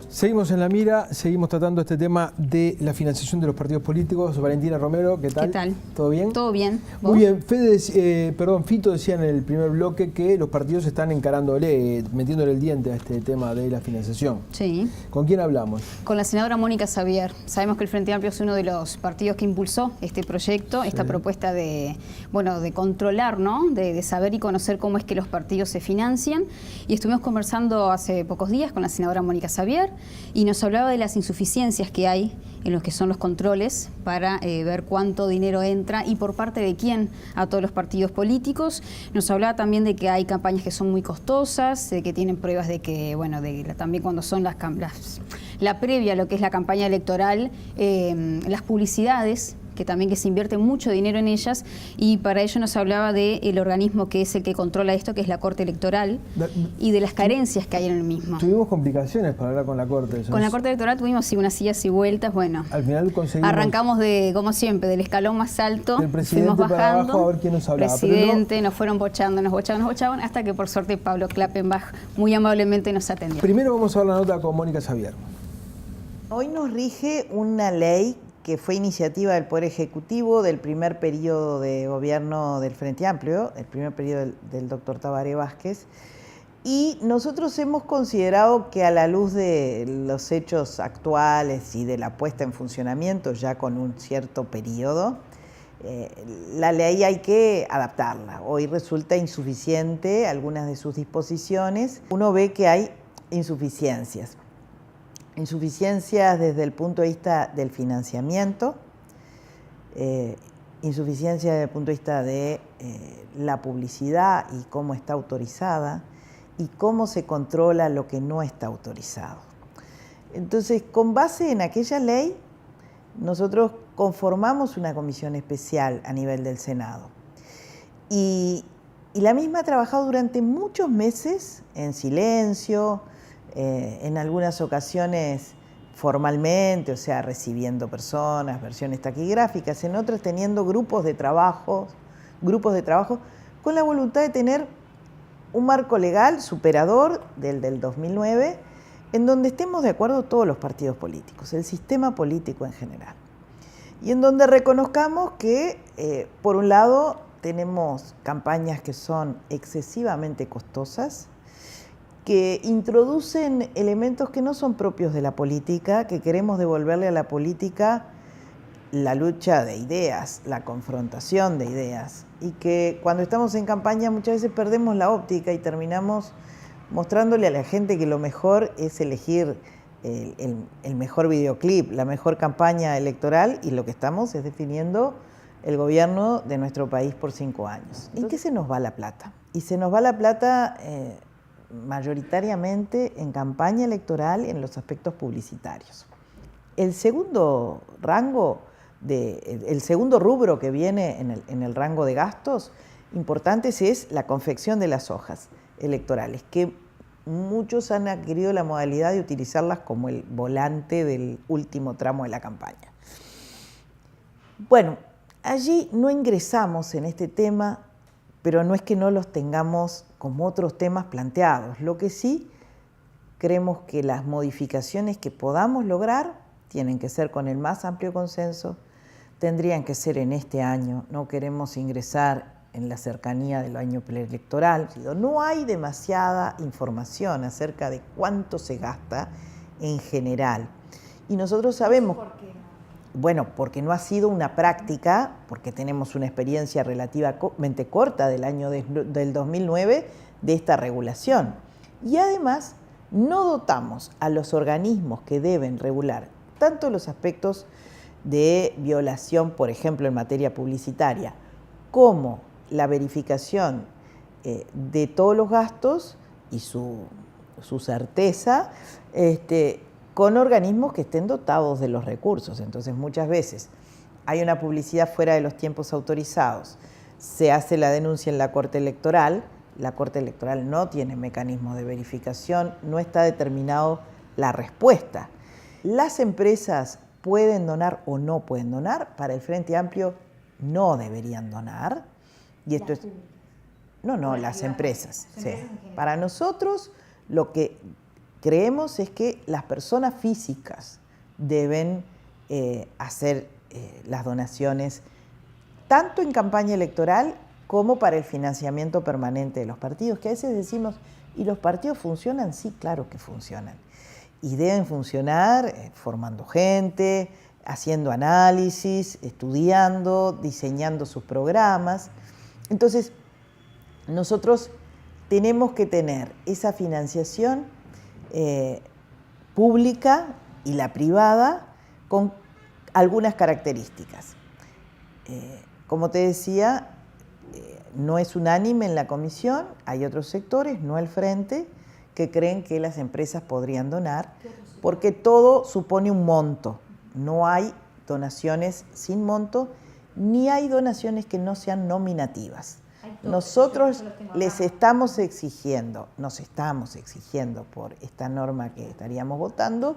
Seguimos en la mira, seguimos tratando este tema de la financiación de los partidos políticos. Valentina Romero, ¿qué tal? ¿Qué tal? ¿Todo bien? Todo bien. ¿Vos? Muy bien. Fito decía en el primer bloque que los partidos están metiéndole el diente a este tema de la financiación. Sí. ¿Con quién hablamos? Con la senadora Mónica Xavier. Sabemos que el Frente Amplio es uno de los partidos que impulsó este proyecto, esta propuesta de controlar, ¿no? De saber y conocer cómo es que los partidos se financian. Y estuvimos conversando hace pocos días con la senadora Mónica Xavier y nos hablaba de las insuficiencias que hay en los que son los controles para ver cuánto dinero entra y por parte de quién a todos los partidos políticos. Nos hablaba también de que hay campañas que son muy costosas, de que tienen pruebas de que, también cuando son la previa a lo que es la campaña electoral, las publicidades, que también se invierte mucho dinero en ellas, y para ello nos hablaba del organismo que es el que controla esto, que es la Corte Electoral, y de las carencias que hay en el mismo. Tuvimos complicaciones para hablar con la Corte. Con la Corte Electoral tuvimos unas idas y vueltas, al final conseguimos... Arrancamos como siempre, del escalón más alto, del presidente fuimos bajando, para abajo a ver quién nos hablaba. presidente, nos fueron bochando, nos bochaban, hasta que por suerte Pablo Klappenbach muy amablemente nos atendió. Primero vamos a ver la nota con Mónica Xavier. Hoy nos rige una ley que fue iniciativa del Poder Ejecutivo del primer periodo de gobierno del Frente Amplio, el primer periodo del doctor Tabaré Vázquez, y nosotros hemos considerado que a la luz de los hechos actuales y de la puesta en funcionamiento ya con un cierto periodo, la ley hay que adaptarla. Hoy resulta insuficiente algunas de sus disposiciones. Uno ve que hay insuficiencias desde el punto de vista del financiamiento, insuficiencias desde el punto de vista de la publicidad y cómo está autorizada y cómo se controla lo que no está autorizado. Entonces, con base en aquella ley, nosotros conformamos una comisión especial a nivel del Senado. Y la misma ha trabajado durante muchos meses en silencio, en algunas ocasiones formalmente, o sea, recibiendo personas, versiones taquigráficas, en otras teniendo grupos de trabajo, con la voluntad de tener un marco legal superador del 2009, en donde estemos de acuerdo todos los partidos políticos, el sistema político en general, y en donde reconozcamos que, por un lado, tenemos campañas que son excesivamente costosas, que introducen elementos que no son propios de la política, que queremos devolverle a la política la lucha de ideas, la confrontación de ideas, y que cuando estamos en campaña muchas veces perdemos la óptica y terminamos mostrándole a la gente que lo mejor es elegir el mejor videoclip, la mejor campaña electoral, y lo que estamos es definiendo el gobierno de nuestro país por 5 años. ¿En qué se nos va la plata? Y se nos va la plata mayoritariamente en campaña electoral, en los aspectos publicitarios. El segundo rubro que viene en el rango de gastos importantes es la confección de las hojas electorales, que muchos han adquirido la modalidad de utilizarlas como el volante del último tramo de la campaña. Bueno, allí no ingresamos en este tema, pero no es que no los tengamos como otros temas planteados. Lo que sí, creemos que las modificaciones que podamos lograr tienen que ser con el más amplio consenso, tendrían que ser en este año, no queremos ingresar en la cercanía del año preelectoral. No hay demasiada información acerca de cuánto se gasta en general. Y nosotros sabemos... ¿Por qué? Bueno, porque no ha sido una práctica, porque tenemos una experiencia relativamente corta del año del 2009 de esta regulación. Y además no dotamos a los organismos que deben regular tanto los aspectos de violación, por ejemplo, en materia publicitaria, como la verificación de todos los gastos y su certeza, con organismos que estén dotados de los recursos. Entonces, muchas veces hay una publicidad fuera de los tiempos autorizados, se hace la denuncia en la Corte Electoral no tiene mecanismos de verificación, no está determinado la respuesta. Las empresas pueden donar o no pueden donar. Para el Frente Amplio no deberían donar. Y esto es... No, las empresas. Sí. Para nosotros lo que creemos es que las personas físicas deben hacer las donaciones tanto en campaña electoral como para el financiamiento permanente de los partidos, que a veces decimos, ¿y los partidos funcionan? Sí, claro que funcionan. Y deben funcionar formando gente, haciendo análisis, estudiando, diseñando sus programas. Entonces, nosotros tenemos que tener esa financiación pública y la privada con algunas características. Como te decía, no es unánime en la comisión, hay otros sectores, no el Frente, que creen que las empresas podrían donar, porque todo supone un monto. No hay donaciones sin monto, ni hay donaciones que no sean nominativas. Nosotros les estamos exigiendo, nos estamos exigiendo por esta norma que estaríamos votando,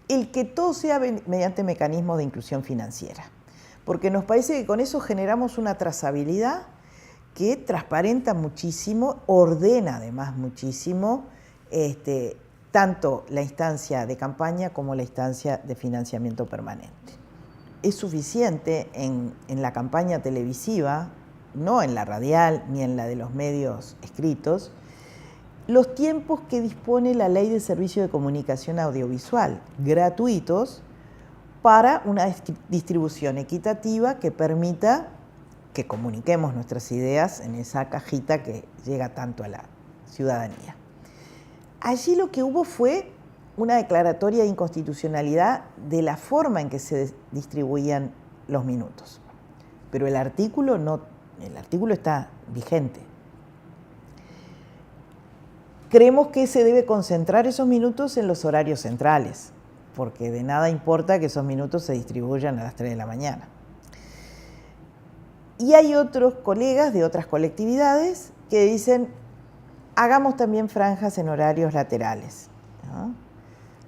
el que todo sea mediante mecanismos de inclusión financiera. Porque nos parece que con eso generamos una trazabilidad que transparenta muchísimo, ordena además muchísimo, tanto la instancia de campaña como la instancia de financiamiento permanente. Es suficiente en la campaña televisiva, no en la radial ni en la de los medios escritos, los tiempos que dispone la Ley de Servicio de Comunicación Audiovisual, gratuitos, para una distribución equitativa que permita que comuniquemos nuestras ideas en esa cajita que llega tanto a la ciudadanía. Allí lo que hubo fue una declaratoria de inconstitucionalidad de la forma en que se distribuían los minutos. Pero el artículo está vigente. Creemos que se debe concentrar esos minutos en los horarios centrales, porque de nada importa que esos minutos se distribuyan a las 3 de la mañana. Y hay otros colegas de otras colectividades que dicen, hagamos también franjas en horarios laterales, ¿no?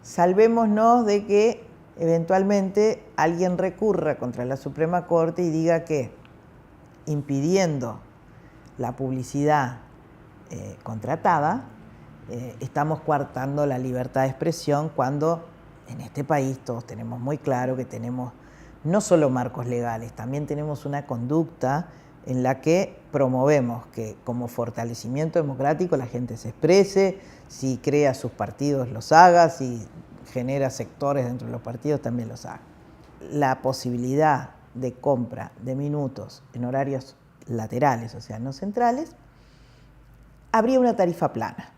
Salvémonos de que eventualmente alguien recurra contra la Suprema Corte y diga que impidiendo la publicidad contratada, estamos coartando la libertad de expresión cuando en este país todos tenemos muy claro que tenemos no solo marcos legales, también tenemos una conducta en la que promovemos que como fortalecimiento democrático la gente se exprese, si crea sus partidos los haga, si genera sectores dentro de los partidos también los haga. La posibilidad de compra de minutos en horarios laterales, o sea, no centrales, habría una tarifa plana,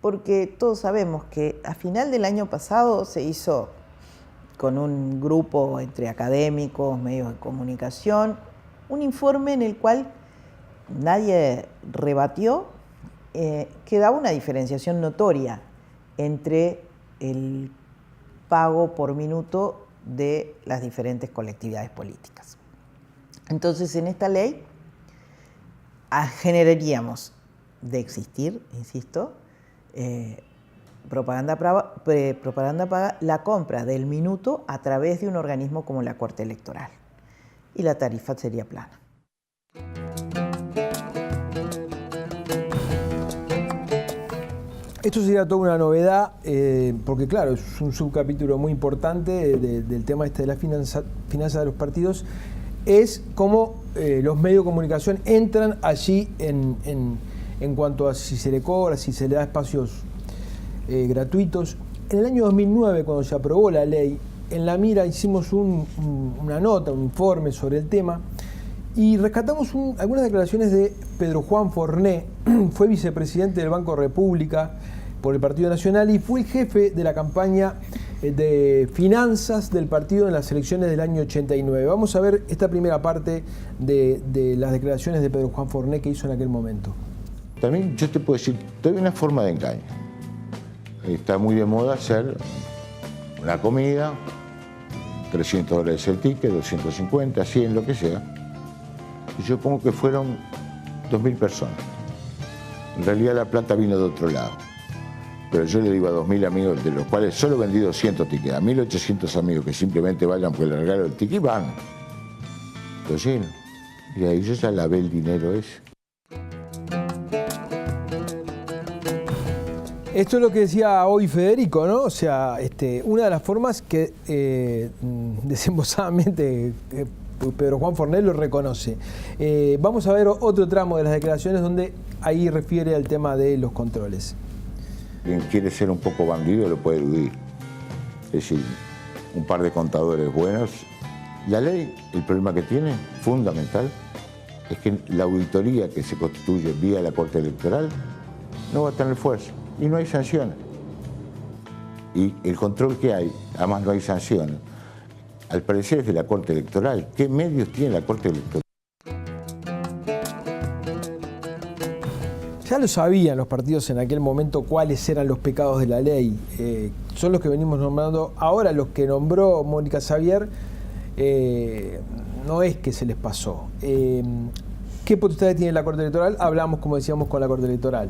porque todos sabemos que a final del año pasado se hizo con un grupo entre académicos, medios de comunicación, un informe en el cual nadie rebatió que daba una diferenciación notoria entre el pago por minuto de las diferentes colectividades políticas. Entonces, en esta ley generaríamos, de existir, insisto, propaganda paga, la compra del minuto a través de un organismo como la Corte Electoral. Y la tarifa sería plana. Esto sería toda una novedad, porque claro, es un subcapítulo muy importante del tema de la finanza de los partidos, es cómo los medios de comunicación entran allí en cuanto a si se le cobra, si se le da espacios gratuitos. En el año 2009, cuando se aprobó la ley, en La Mira hicimos una nota, un informe sobre el tema, y rescatamos algunas declaraciones de Pedro Juan Forné. Fue vicepresidente del Banco República por el Partido Nacional y fue el jefe de la campaña de finanzas del partido en las elecciones del año 89. Vamos a ver esta primera parte de las declaraciones de Pedro Juan Forné que hizo en aquel momento. También yo te puedo decir, todavía una forma de engaño. Está muy de moda hacer una comida, $300 el ticket, 250, 100, lo que sea. Y yo pongo que fueron 2.000 personas. En realidad la plata vino de otro lado. Pero yo le digo a 2.000 amigos, de los cuales solo vendí 200 tickets, a 1.800 amigos que simplemente vayan por el regalo del ticket, van. Lo lleno. Y ahí yo ya lavé el dinero ese. Esto es lo que decía hoy Federico, ¿no? O sea, una de las formas que desembosadamente Pedro Juan Fornés lo reconoce. Vamos a ver otro tramo de las declaraciones donde ahí refiere al tema de los controles. Quien quiere ser un poco bandido lo puede eludir. Es decir, un par de contadores buenos. La ley, el problema que tiene, fundamental, es que la auditoría que se constituye vía la Corte Electoral no va a tener fuerza y no hay sanciones. Y el control que hay, además no hay sanciones, al parecer es de la Corte Electoral. ¿Qué medios tiene la Corte Electoral? Ya lo sabían los partidos en aquel momento cuáles eran los pecados de la ley. Son los que venimos nombrando. Ahora los que nombró Mónica Xavier, no es que se les pasó. ¿Qué potestades tiene la Corte Electoral? Hablamos, como decíamos, con la Corte Electoral.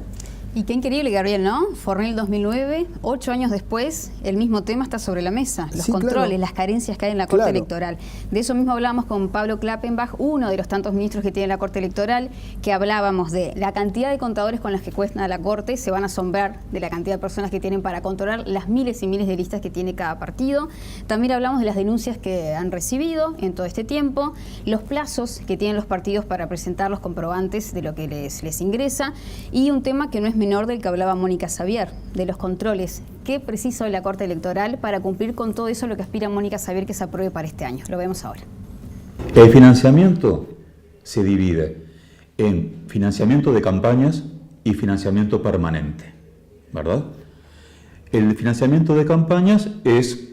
Y qué increíble, Gabriel, ¿no? Fornell 2009, 8 años después, el mismo tema está sobre la mesa. Los controles, claro, las carencias que hay en la Corte Electoral. De eso mismo hablábamos con Pablo Klappenbach, uno de los tantos ministros que tiene la Corte Electoral, que hablábamos de la cantidad de contadores con las que cuesta la Corte. Se van a asombrar de la cantidad de personas que tienen para controlar las miles y miles de listas que tiene cada partido. También hablamos de las denuncias que han recibido en todo este tiempo, los plazos que tienen los partidos para presentar los comprobantes de lo que les ingresa, y un tema que no es menor del que hablaba Mónica Xavier, de los controles. ¿Qué precisa hoy la Corte Electoral para cumplir con todo eso lo que aspira Mónica Xavier que se apruebe para este año? Lo vemos ahora. El financiamiento se divide en financiamiento de campañas y financiamiento permanente, ¿verdad? El financiamiento de campañas es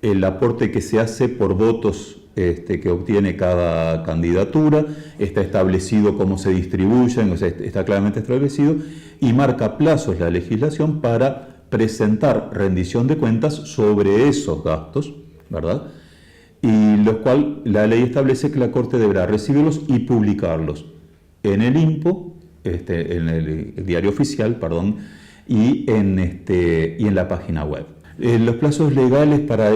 el aporte que se hace por votos que obtiene cada candidatura, está establecido cómo se distribuyen, o sea, está claramente establecido, y marca plazos la legislación para presentar rendición de cuentas sobre esos gastos, ¿verdad? Y los cuales la ley establece que la Corte deberá recibirlos y publicarlos en el INPO, en el diario oficial, perdón, y en la página web. Los plazos legales para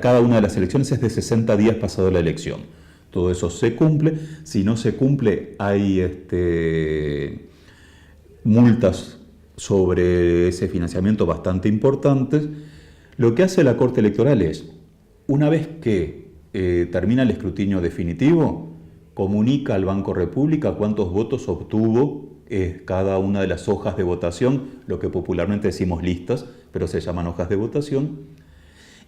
cada una de las elecciones es de 60 días pasado la elección. Todo eso se cumple. Si no se cumple, hay multas sobre ese financiamiento bastante importantes. Lo que hace la Corte Electoral es, una vez que termina el escrutinio definitivo, comunica al Banco República cuántos votos obtuvo cada una de las hojas de votación, lo que popularmente decimos listas, pero se llaman hojas de votación,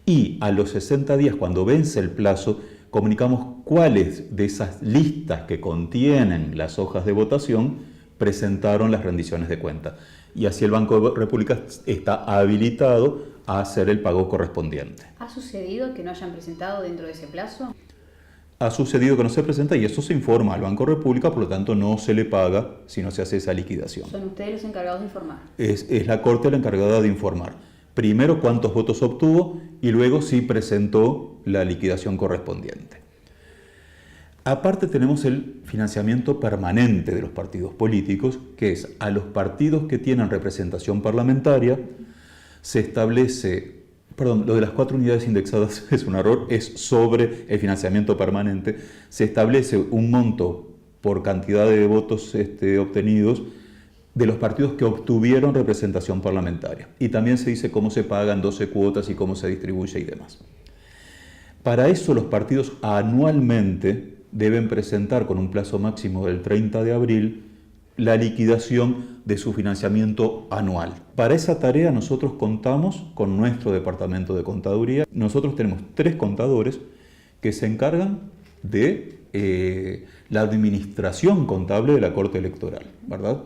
y a los 60 días, cuando vence el plazo, comunicamos cuáles de esas listas que contienen las hojas de votación presentaron las rendiciones de cuenta. Y así el Banco de República está habilitado a hacer el pago correspondiente. ¿Ha sucedido que no hayan presentado dentro de ese plazo? Ha sucedido que no se presenta y eso se informa al Banco República, por lo tanto no se le paga si no se hace esa liquidación. ¿Son ustedes los encargados de informar? Es la Corte la encargada de informar. Primero cuántos votos obtuvo y luego si presentó la liquidación correspondiente. Aparte tenemos el financiamiento permanente de los partidos políticos, que es a los partidos que tienen representación parlamentaria, se establece... Perdón, lo de las 4 unidades indexadas es un error, es sobre el financiamiento permanente. Se establece un monto por cantidad de votos obtenidos de los partidos que obtuvieron representación parlamentaria. Y también se dice cómo se pagan 12 cuotas y cómo se distribuye y demás. Para eso los partidos anualmente deben presentar con un plazo máximo del 30 de abril la liquidación de su financiamiento anual. Para esa tarea nosotros contamos con nuestro departamento de contaduría. Nosotros tenemos 3 contadores que se encargan de la administración contable de la Corte Electoral, ¿verdad?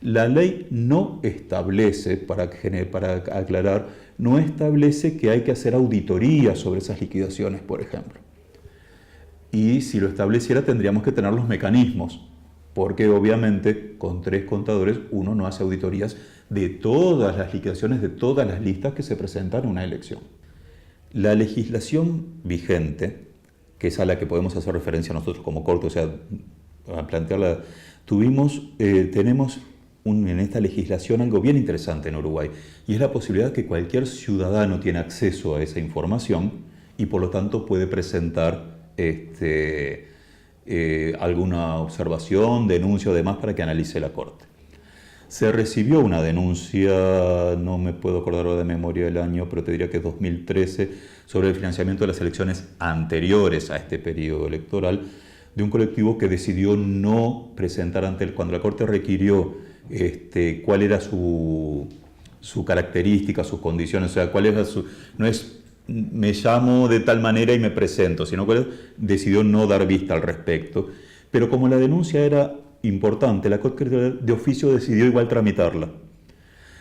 La ley no establece, para aclarar, no establece que hay que hacer auditoría sobre esas liquidaciones, por ejemplo. Y si lo estableciera tendríamos que tener los mecanismos, porque obviamente con 3 contadores uno no hace auditorías de todas las liquidaciones, de todas las listas que se presentan en una elección. La legislación vigente, que es a la que podemos hacer referencia nosotros como Corte, o sea, a plantearla, tenemos en esta legislación algo bien interesante en Uruguay, y es la posibilidad que cualquier ciudadano tiene acceso a esa información y por lo tanto puede presentar alguna observación, denuncia o demás para que analice la Corte. Se recibió una denuncia, no me puedo acordar ahora de memoria del año, pero te diría que es 2013, sobre el financiamiento de las elecciones anteriores a este periodo electoral, de un colectivo que decidió no presentar cuando la Corte requirió cuál era su característica, sus condiciones, o sea, cuál era no es me llamo de tal manera y me presento, sino que decidió no dar vista al respecto. Pero como la denuncia era importante, la Corte de oficio decidió igual tramitarla.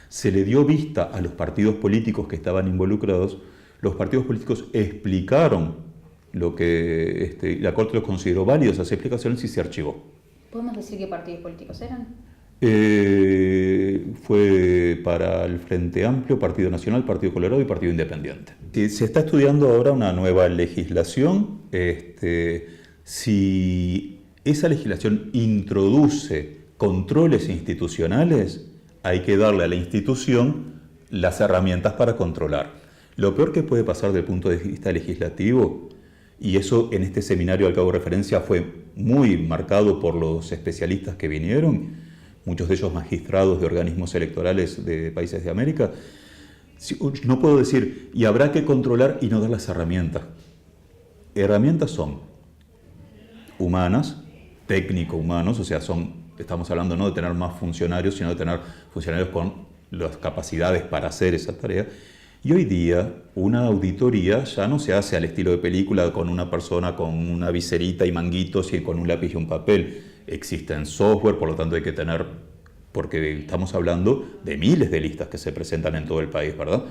Se le dio vista a los partidos políticos que estaban involucrados, los partidos políticos explicaron lo que la Corte los consideró válidos, esas explicaciones, y se archivó. ¿Podemos decir qué partidos políticos eran? Fue para el Frente Amplio, Partido Nacional, Partido Colorado y Partido Independiente. Se está estudiando ahora una nueva legislación. Si esa legislación introduce controles institucionales, hay que darle a la institución las herramientas para controlar. Lo peor que puede pasar desde el punto de vista legislativo, y eso en este seminario al que hago referencia fue muy marcado por los especialistas que vinieron, muchos de ellos magistrados de organismos electorales de países de América. No puedo decir, y habrá que controlar y no dar las herramientas. Herramientas son humanas, técnico-humanos, o sea, estamos hablando no de tener más funcionarios, sino de tener funcionarios con las capacidades para hacer esa tarea. Y hoy día una auditoría ya no se hace al estilo de película con una persona con una viserita y manguitos y con un lápiz y un papel. Existen software, por lo tanto hay que tener, porque estamos hablando de miles de listas que se presentan en todo el país, ¿verdad?